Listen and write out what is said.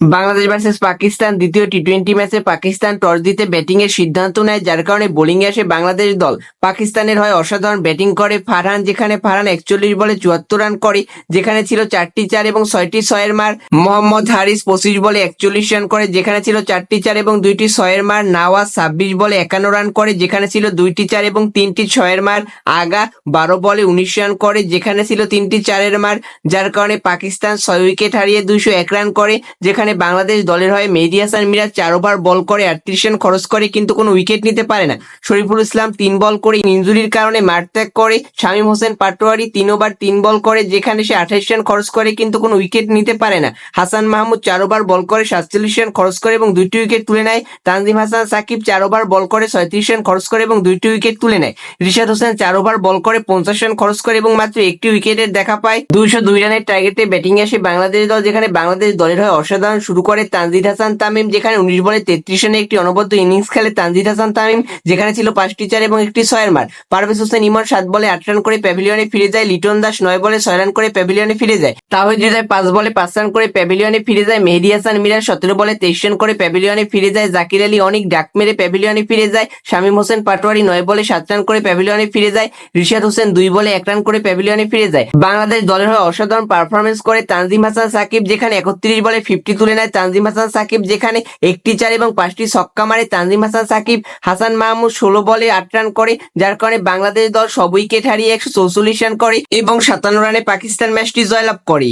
Bangladesh versus Pakistan দ্বিতীয় টি-20 ম্যাচে Pakistan toss জিতে ব্যাটিং এর সিদ্ধান্ত নেয়, যার কারণে বোলিং এ আসে বাংলাদেশ দল। পাকিস্তানের হয়ে অসাধারণ ব্যাটিং করে ফারহান, যেখানে ফারহান 41 বলে 74 রান করে, যেখানে ছিল 4টি 4 এবং 6টি 6-এর মার। মোহাম্মদ হারিস 25 বলে 41 রান করে, যেখানে ছিল 4টি 4 এবং 2টি 6-এর মার। নওয়াজ 26 বলে 51 রান করে, যেখানে ছিল 2টি 4 এবং 3টি 6-এর মার। আগা 12 বলে 19 রান করে, যেখানে ছিল 3টি 4-এর মার, যার কারণে পাকিস্তান 6 উইকেট হারিয়ে 201 রান করে। যেখানে বাংলাদেশ দলের হয়ে মেহেদী হাসান মিরাজ 4 ওভার বল করে 38 রান খরচ করে, কিন্তু কোনো উইকেট নিতে পারে না। শরীফুল ইসলাম 3 বল করে ইনজুরির কারণে মাঠ ত্যাগ করে। শামীম হোসেন পাটোয়ারি 3 ওভার 3 বল করে, যেখানে সে 28 রান খরচ করে, কিন্তু কোনো উইকেট নিতে পারে না। হাসান মাহমুদ 4 ওভার বল করে 47 রান খরচ করে এবং 2টি উইকেট তুলে নেয়। তানজিম হাসান সাকিব 4 ওভার বল করে 37 রান খরচ করে এবং 2টি উইকেট তুলে নেয়। রিশাদ হোসেন 4 ওভার বল করে 50 রান খরচ করে এবং মাত্র একটি উইকেটের দেখা পায়। 202 রানের টার্গেটে ব্যাটিং আসে বাংলাদেশ দল, যেখানে বাংলাদেশ দলের হয়ে অসাধারণ শুরু করে তানজিদ হাসান তামিম, যেখানে 19 বলে 33 রানে একটি অনবদ্য ইনিংস খেলে তানজিদ হাসান তামিম, যেখানে ছিল 5টি 4 এবং একটি 6-এর মার। পারভেজ হোসেন ইমন 7 বলে 8 রান করে প্যাভিলিয়নে ফিরে যায়। লিটন দাস 9 বলে 6 রান করে প্যাভিলিয়নে ফিরে যায়। তাওহিদ হৃদয় 5 বলে 5 রান করে প্যাভিলিয়নে ফিরে যায়। মেহেদী হাসান মিরাজ 17 বলে 23 রান করে প্যাভিলিয়নে ফিরে যায়। জাকির আলী অনেক ডাক মেরে প্যাভিলিয়নে ফিরে যায়। শামীম হোসেন পাটোয়ারি 9 বলে 7 রান করে প্যাভিলিয়নে ফিরে যায়। রিশাদ হোসেন 2 বলে 1 রান করে প্যাভিলিয়নে ফিরে যায়। বাংলাদেশ দলের হয়ে অসাধারণ পারফরমেন্স করে তানজিম হাসান সাকিব, যেখানে 31 বলে 50 তুলে নেয় তানজিম হাসান সাকিব, যেখানে একটি 4 এবং 5টি ছক্কা মারে তানজিম হাসান সাকিব। হাসান মাহমুদ 16 বলে 8 রান করে, যার কারণে বাংলাদেশ দল সব উইকেট হারিয়ে 144 রান করে এবং 57 রানে পাকিস্তান ম্যাচটি জয়লাভ করে।